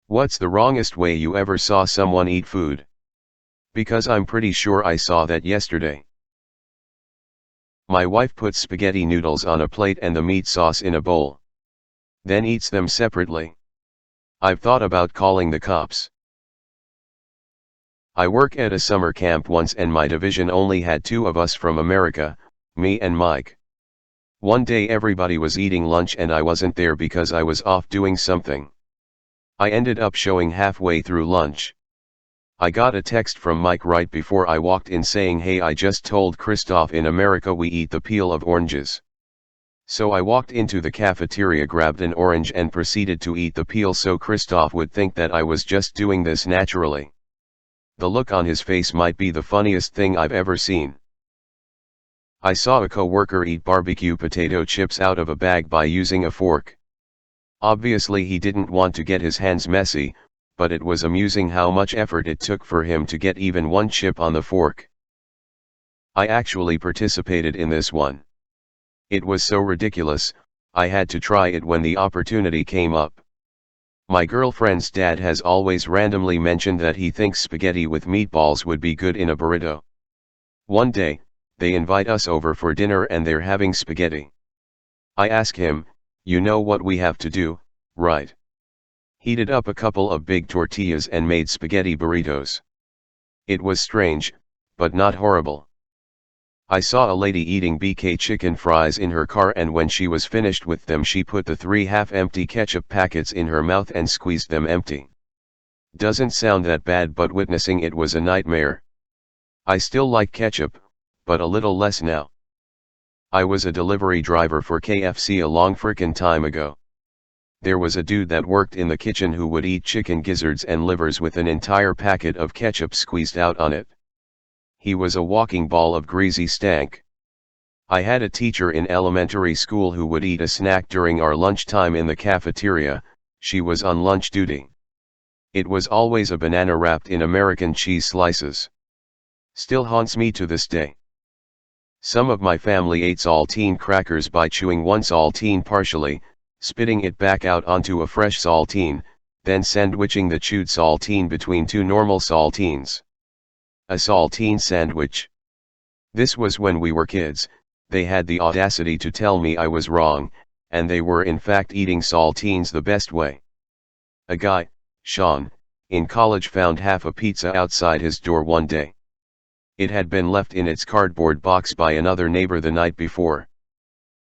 What's the wrongest way you ever saw someone eat food? Because I'm pretty sure I saw that yesterday. My wife puts spaghetti noodles on a plate and the meat sauce in a bowl. Then eats them separately. I've thought about calling the cops. I work at a summer camp once and my division only had 2 of us from America, me and Mike. One day everybody was eating lunch and I wasn't there because I was off doing something. I ended up showing halfway through lunch. I got a text from Mike right before I walked in saying, "Hey, I just told Christoph in America we eat the peel of oranges." So I walked into the cafeteria, grabbed an orange and proceeded to eat the peel so Christoph would think that I was just doing this naturally. The look on his face might be the funniest thing I've ever seen. I saw a coworker eat barbecue potato chips out of a bag by using a fork. Obviously he didn't want to get his hands messy, but it was amusing how much effort it took for him to get even one chip on the fork. I actually participated in this one. It was so ridiculous, I had to try it when the opportunity came up. My girlfriend's dad has always randomly mentioned that he thinks spaghetti with meatballs would be good in a burrito. One day, they invite us over for dinner and they're having spaghetti. I ask him, "You know what we have to do, right?" Heated up a couple of big tortillas and made spaghetti burritos. It was strange, but not horrible. I saw a lady eating BK chicken fries in her car and when she was finished with them she put the 3 half-empty ketchup packets in her mouth and squeezed them empty. Doesn't sound that bad, but witnessing it was a nightmare. I still like ketchup, but a little less now. I was a delivery driver for KFC a long frickin' time ago. There was a dude that worked in the kitchen who would eat chicken gizzards and livers with an entire packet of ketchup squeezed out on it. He was a walking ball of greasy stank. I had a teacher in elementary school who would eat a snack during our lunchtime in the cafeteria. She was on lunch duty. It was always a banana wrapped in American cheese slices. Still haunts me to this day. Some of my family ate saltine crackers by chewing one saltine partially, spitting it back out onto a fresh saltine, then sandwiching the chewed saltine between 2 normal saltines. A saltine sandwich. This was when we were kids. They had the audacity to tell me I was wrong, and they were in fact eating saltines the best way. A guy, Sean, in college found half a pizza outside his door one day. It had been left in its cardboard box by another neighbor the night before.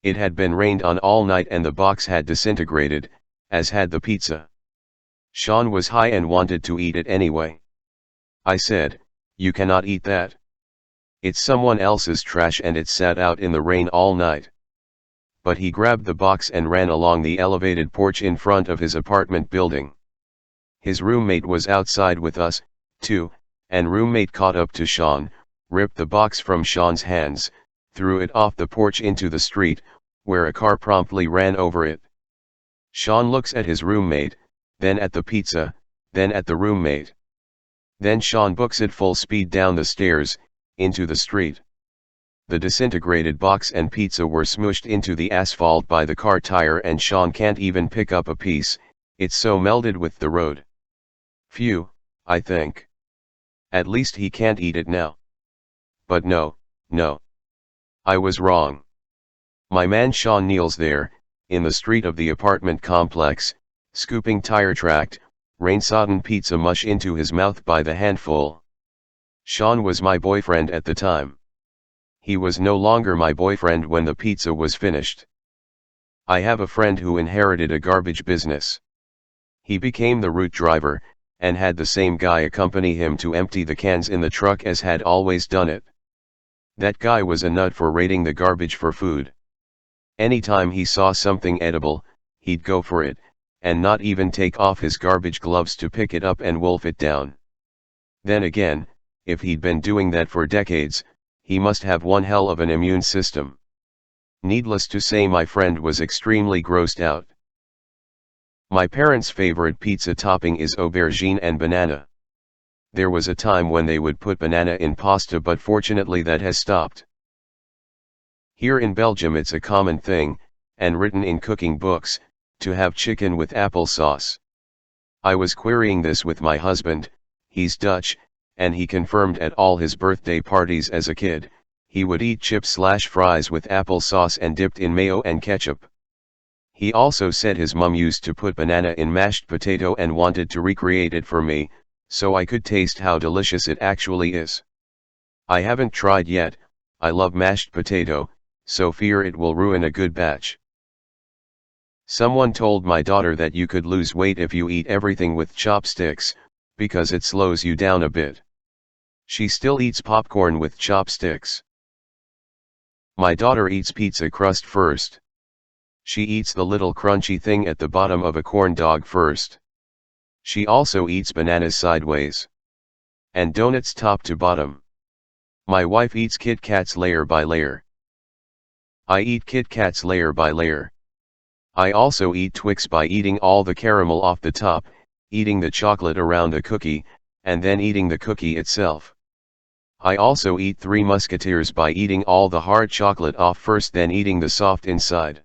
It had been rained on all night and the box had disintegrated, as had the pizza. Sean was high and wanted to eat it anyway. I said, "You cannot eat that. It's someone else's trash and it sat out in the rain all night." But he grabbed the box and ran along the elevated porch in front of his apartment building. His roommate was outside with us, too, and roommate caught up to Sean, ripped the box from Sean's hands, threw it off the porch into the street, where a car promptly ran over it. Sean looks at his roommate, then at the pizza, then at the roommate. Then Sean books it full speed down the stairs, into the street. The disintegrated box and pizza were smooshed into the asphalt by the car tire and Sean can't even pick up a piece, it's so melded with the road. Phew, I think. At least he can't eat it now. But no. I was wrong. My man Sean kneels there, in the street of the apartment complex, scooping tire tracked, rain-sodden pizza mush into his mouth by the handful. Sean was my boyfriend at the time. He was no longer my boyfriend when the pizza was finished. I have a friend who inherited a garbage business. He became the route driver, and had the same guy accompany him to empty the cans in the truck as had always done it. That guy was a nut for raiding the garbage for food. Anytime he saw something edible, he'd go for it, and not even take off his garbage gloves to pick it up and wolf it down. Then again, if he'd been doing that for decades, he must have one hell of an immune system. Needless to say, my friend was extremely grossed out. My parents' favorite pizza topping is aubergine and banana. There was a time when they would put banana in pasta, but fortunately that has stopped. Here in Belgium it's a common thing, and written in cooking books, to have chicken with applesauce. I was querying this with my husband, he's Dutch, and he confirmed at all his birthday parties as a kid, he would eat chips/fries with applesauce and dipped in mayo and ketchup. He also said his mum used to put banana in mashed potato and wanted to recreate it for me, so I could taste how delicious it actually is. I haven't tried yet, I love mashed potato, so fear it will ruin a good batch. Someone told my daughter that you could lose weight if you eat everything with chopsticks, because it slows you down a bit. She still eats popcorn with chopsticks. My daughter eats pizza crust first. She eats the little crunchy thing at the bottom of a corn dog first. She also eats bananas sideways. And donuts top to bottom. My wife eats Kit Kats layer by layer. I eat Kit Kats layer by layer. I also eat Twix by eating all the caramel off the top, eating the chocolate around the cookie, and then eating the cookie itself. I also eat Three Musketeers by eating all the hard chocolate off first, then eating the soft inside.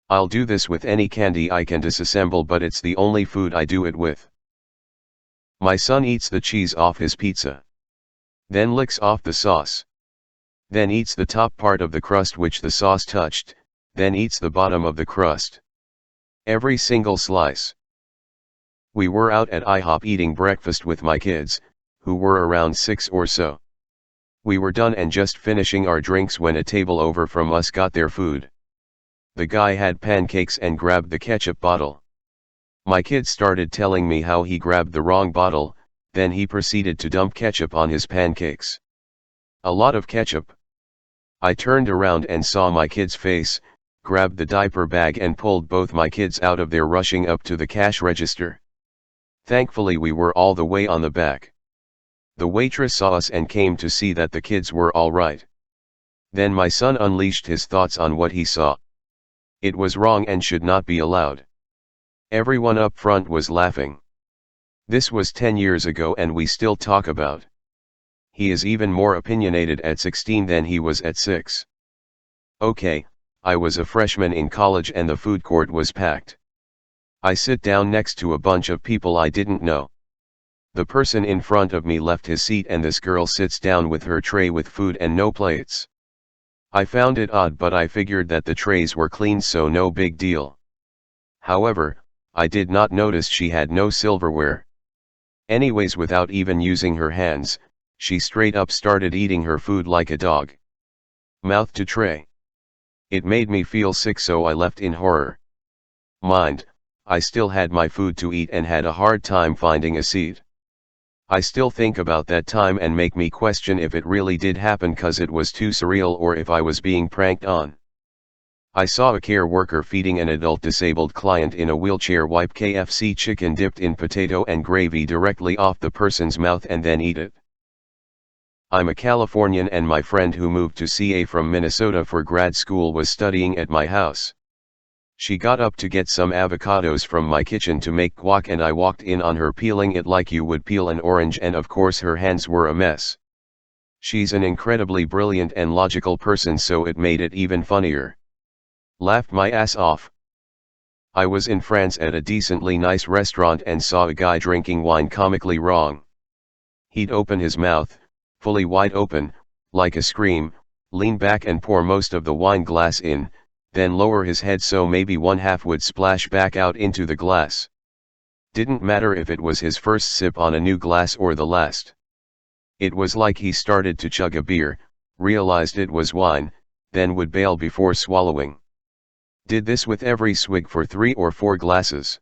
I'll do this with any candy I can disassemble, but it's the only food I do it with. My son eats the cheese off his pizza. Then licks off the sauce. Then eats the top part of the crust which the sauce touched, then eats the bottom of the crust. Every single slice. We were out at IHOP eating breakfast with my kids, who were around 6 or so. We were done and just finishing our drinks when a table over from us got their food. The guy had pancakes and grabbed the ketchup bottle. My kid started telling me how he grabbed the wrong bottle, then he proceeded to dump ketchup on his pancakes. A lot of ketchup. I turned around and saw my kid's face, grabbed the diaper bag and pulled both my kids out of there, rushing up to the cash register. Thankfully we were all the way on the back. The waitress saw us and came to see that the kids were all right. Then my son unleashed his thoughts on what he saw. It was wrong and should not be allowed. Everyone up front was laughing. This was 10 years ago and we still talk about. He is even more opinionated at 16 than he was at 6. Okay, I was a freshman in college and the food court was packed. I sit down next to a bunch of people I didn't know. The person in front of me left his seat and this girl sits down with her tray with food and no plates. I found it odd, but I figured that the trays were clean, so no big deal. However, I did not notice she had no silverware. Anyways, without even using her hands, she straight up started eating her food like a dog. Mouth to tray. It made me feel sick, so I left in horror. Mind, I still had my food to eat and had a hard time finding a seat. I still think about that time and make me question if it really did happen, cause it was too surreal, or if I was being pranked on. I saw a care worker feeding an adult disabled client in a wheelchair wipe KFC chicken dipped in potato and gravy directly off the person's mouth and then eat it. I'm a Californian and my friend who moved to CA from Minnesota for grad school was studying at my house. She got up to get some avocados from my kitchen to make guac and I walked in on her peeling it like you would peel an orange, and of course her hands were a mess. She's an incredibly brilliant and logical person, so it made it even funnier. Laughed my ass off. I was in France at a decently nice restaurant and saw a guy drinking wine comically wrong. He'd open his mouth, fully wide open, like a scream, lean back and pour most of the wine glass in, then lower his head so maybe one half would splash back out into the glass. Didn't matter if it was his first sip on a new glass or the last. It was like he started to chug a beer, realized it was wine, then would bail before swallowing. Did this with every swig for 3 or 4 glasses.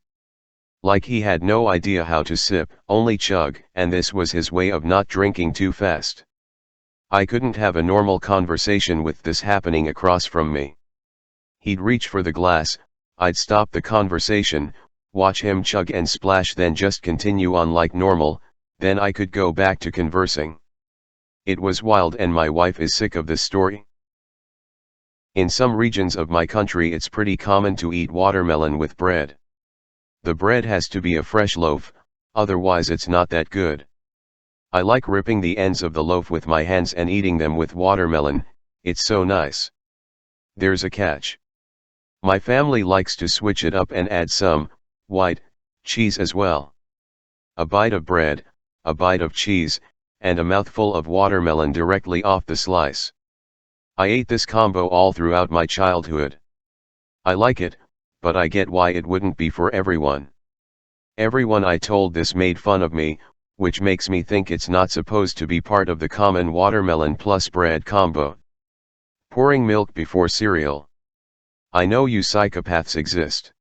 Like he had no idea how to sip, only chug, and this was his way of not drinking too fast. I couldn't have a normal conversation with this happening across from me. He'd reach for the glass, I'd stop the conversation, watch him chug and splash, then just continue on like normal, then I could go back to conversing. It was wild and my wife is sick of this story. In some regions of my country it's pretty common to eat watermelon with bread. The bread has to be a fresh loaf, otherwise it's not that good. I like ripping the ends of the loaf with my hands and eating them with watermelon, it's so nice. There's a catch. My family likes to switch it up and add some white cheese as well. A bite of bread, a bite of cheese, and a mouthful of watermelon directly off the slice. I ate this combo all throughout my childhood. I like it, but I get why it wouldn't be for everyone. Everyone I told this made fun of me, which makes me think it's not supposed to be part of the common watermelon plus bread combo. Pouring milk before cereal. I know you psychopaths exist.